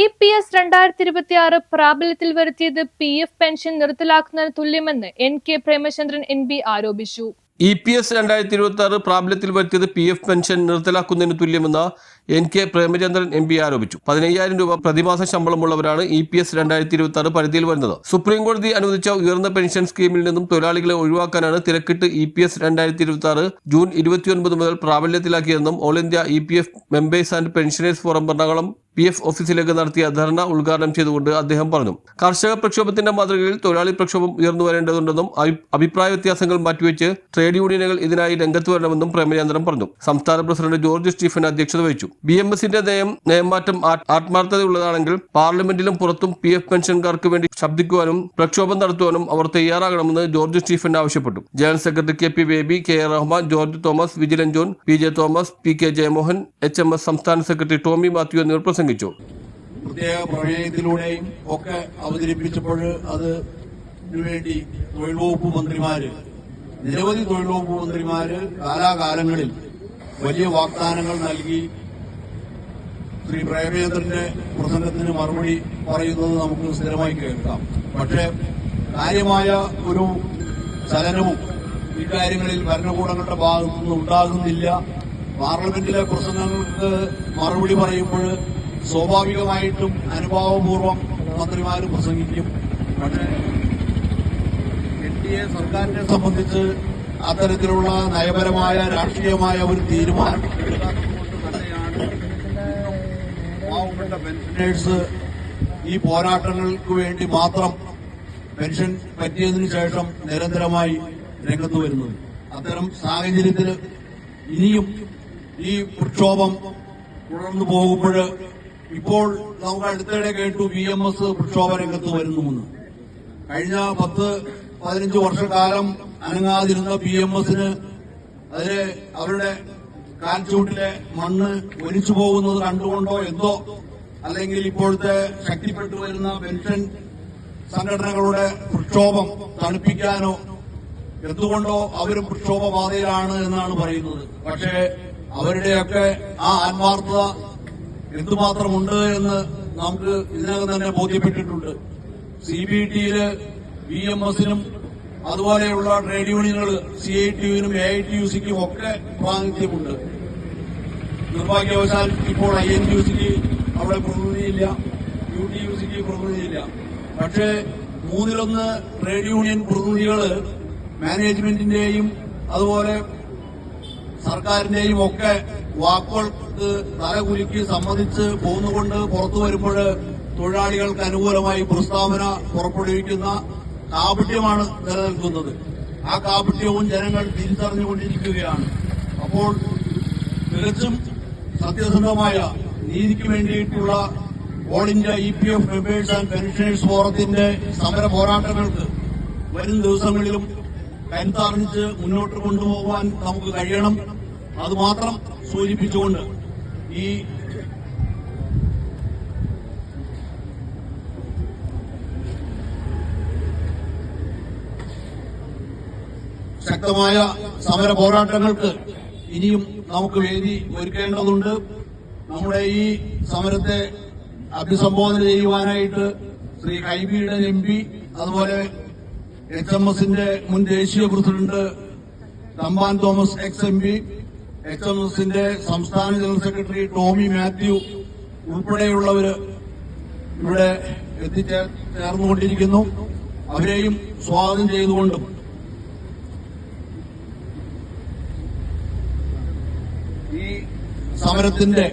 EPS 2026 പ്രാബല്യത്തിൽ വരുത്തിയത് PF pension നിർത്തലാക്കുന്നതിന് തുല്യമെന്ന് NK പ്രേമചന്ദ്രൻ NB ആരോപിച്ചു. EPS 2026 പ്രാബല്യത്തിൽ വരുത്തിയത് PF പെൻഷൻ നിർത്തലാക്കുന്നതിന് തുല്യമെന്ന് NK പ്രേമചന്ദ്രൻ MP ആരോപിച്ചു. 15,000 രൂപ പ്രതിമാസ ശമ്പളമുള്ളവരാണ് EPS 2026 പരിധിയിൽ വരുന്നത്. സുപ്രീം കോടതി അനുവദിച്ച ഉയർന്ന പെൻഷൻ സ്കീമിൽ നിന്നും തൊഴിലാളികളെ ഒഴിവാക്കാനാണ് തിരക്കിട്ട് EPS 2026 ജൂൺ 29 മുതൽ പ്രാബല്യത്തിലാക്കിയതെന്നും all India EPF members and pensioners forum Ernakulam PF ഓഫീസിലേക്ക് നടത്തിയ ധർണ ഉദ്ഘാടനം ചെയ്തുകൊണ്ട് അദ്ദേഹം പറഞ്ഞു. കർഷക പ്രക്ഷോഭത്തിന്റെ മാതൃകയിൽ തൊഴിലാളി പ്രക്ഷോഭം ഉയർന്നു വരേണ്ടതുണ്ടെന്നും അഭിപ്രായ വ്യത്യാസങ്ങൾ മാറ്റിവെച്ച് ട്രേഡ് യൂണിയനുകൾ ഇതിനായി രംഗത്ത് വരണമെന്നും പ്രേമചന്ദ്രൻ പറഞ്ഞു. സംസ്ഥാന പ്രസിഡന്റ് ജോർജ് സ്റ്റീഫൻ അധ്യക്ഷത വഹിച്ചു. BMSന്റെ നയമാറ്റം ആത്മാർത്ഥതയുള്ളതാണെങ്കിൽ പാർലമെന്റിലും പുറത്തും PF പെൻഷൻകാർക്ക് വേണ്ടി ശബ്ദിക്കുവാനും പ്രക്ഷോഭം നടത്തുവാനും അവർ തയ്യാറാകണമെന്ന് ജോർജ് സ്റ്റീഫൻ ആവശ്യപ്പെട്ടു. General secretary KP baby, KA Rahman, George Thomas, വിജിലൻ John, PJ Thomas, PK Jayamohan, HMS സംസ്ഥാന സെക്രട്ടറി ടോമി മാത്യു എന്നിവർ പ്രസംഗിച്ചു. പ്രത്യേക പ്രമേയത്തിലൂടെയും ഒക്കെ അവതരിപ്പിച്ചപ്പോൾ അതിനുവേണ്ടി തൊഴിൽ വകുപ്പ് മന്ത്രിമാര്, നിരവധി തൊഴിൽ വകുപ്പ് മന്ത്രിമാര് കാലാകാലങ്ങളിൽ വലിയ വാഗ്ദാനങ്ങൾ നൽകി ശ്രീ പ്രേമചന്ദ്രന്റെ പ്രസംഗത്തിന് മറുപടി പറയുന്നത് നമുക്ക് സ്ഥിരമായി കേൾക്കാം. പക്ഷേ കാര്യമായ ഒരു ചലനവും ഇക്കാര്യങ്ങളിൽ ഭരണകൂടങ്ങളുടെ ഭാഗത്തുനിന്ന് ഉണ്ടാകുന്നില്ല. പാർലമെന്റിലെ പ്രസംഗങ്ങൾക്ക് മറുപടി പറയുമ്പോൾ സ്വാഭാവികമായിട്ടും അനുഭാവപൂർവ്വം മന്ത്രിമാർ പ്രസംഗിക്കും. പക്ഷേ NDA സർക്കാരിനെ സംബന്ധിച്ച് അത്തരത്തിലുള്ള നയപരമായ രാഷ്ട്രീയമായ ഒരു തീരുമാനം എടുക്കാത്തതുകൊണ്ട് തന്നെയാണ് പാവപ്പെട്ട പെൻഷനേഴ്സ് ഈ പോരാട്ടങ്ങൾക്ക് വേണ്ടി മാത്രം പെൻഷൻ പറ്റിയതിനു ശേഷം നിരന്തരമായി രംഗത്ത് വരുന്നത്. അത്തരം സാഹചര്യത്തിൽ ഇനിയും ഈ പ്രക്ഷോഭം തുടർന്നു പോകുമ്പോൾ ഇപ്പോൾ നമുക്ക് അടുത്തിടെ കേട്ടു BMS പ്രക്ഷോഭ രംഗത്ത് വരുന്നുവെന്ന്. കഴിഞ്ഞ 10-15 വർഷക്കാലം അനങ്ങാതിരുന്ന BMSന് അതിലെ അവരുടെ കാൽച്ചൂട്ടിലെ മണ്ണ് ഒലിച്ചു പോകുന്നത് കണ്ടുകൊണ്ടോ എന്തോ, അല്ലെങ്കിൽ ഇപ്പോഴത്തെ ശക്തിപ്പെട്ടു വരുന്ന പെൻഷൻ സംഘടനകളുടെ പ്രക്ഷോഭം തണുപ്പിക്കാനോ എന്തുകൊണ്ടോ അവരും പ്രക്ഷോഭപാതയിലാണ് എന്നാണ് പറയുന്നത്. പക്ഷേ അവരുടെയൊക്കെ ആ ആത്മാർത്ഥത എന്തുമാത്രമുണ്ട് എന്ന് നമുക്ക് ഇതിനകം തന്നെ ബോധ്യപ്പെട്ടിട്ടുണ്ട്. CBTയില് BMSനും അതുപോലെയുള്ള ട്രേഡ് യൂണിയനുകൾ CITUവിനും AITUCക്കും ഒക്കെ പ്രാതിനിധ്യമുണ്ട്. നിർഭാഗ്യവശാൽ ഇപ്പോൾ INTUCക്ക് അവിടെ പ്രതിനിധിയില്ല, UTUCക്ക് പ്രതിനിധിയില്ല. പക്ഷേ 1/3 ട്രേഡ് യൂണിയൻ പ്രതിനിധികൾ മാനേജ്മെന്റിന്റെയും അതുപോലെ സർക്കാരിന്റെയും ഒക്കെ വാക്കുകൾക്ക് തലകുലുക്കി സമ്മതിച്ച് പോന്നുകൊണ്ട് പുറത്തു വരുമ്പോൾ തൊഴിലാളികൾക്ക് അനുകൂലമായി പ്രസ്താവന പുറപ്പെടുവിക്കുന്ന കാപട്യമാണ് നിലനിൽക്കുന്നത്. ആ കാപട്യവും ജനങ്ങൾ തിരിച്ചറിഞ്ഞുകൊണ്ടിരിക്കുകയാണ്. അപ്പോൾ തികച്ചും സത്യസന്ധമായ നീതിക്ക് വേണ്ടിയിട്ടുള്ള all India EPF members and pensioners ഫോറത്തിന്റെ സമര പോരാട്ടങ്ങൾക്ക് വരും ദിവസങ്ങളിലും കരുത്താർജിച്ച് മുന്നോട്ട് കൊണ്ടുപോകാൻ നമുക്ക് കഴിയണം. അതുമാത്രം സൂചിപ്പിച്ചുകൊണ്ട് ഈ ശക്തമായ സമര പോരാട്ടങ്ങൾക്ക് ഇനിയും നമുക്ക് വേദി ഒരുക്കേണ്ടതുണ്ട്. നമ്മുടെ ഈ സമരത്തെ അഭിസംബോധന ചെയ്യുവാനായിട്ട് ശ്രീ ഹൈബിയുടെ MP, അതുപോലെ HMSന്റെ മുൻ ദേശീയ പ്രസിഡന്റ് തമ്പാൻ തോമസ് ex-MP, HMSന്റെ സംസ്ഥാന ജനറൽ സെക്രട്ടറി ടോമി മാത്യു ഉൾപ്പെടെയുള്ളവര് ഇവിടെ എത്തിച്ചേർന്നുകൊണ്ടിരിക്കുന്നു. അവരെയും സ്വാഗതം ചെയ്തുകൊണ്ടും ഈ സമരത്തിന്റെ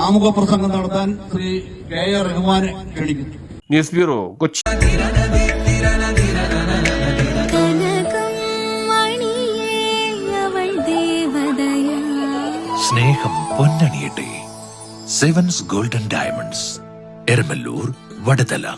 ആമുഖ പ്രസംഗം നടത്താൻ ശ്രീ KA റഹ്മാനെ ക്ഷണിക്കുന്നു. News bureau, Kochi. സ്നേഹം പൊന്നണിയട്ടെ. Sevens golden diamonds, Eramalloor, Vadathala.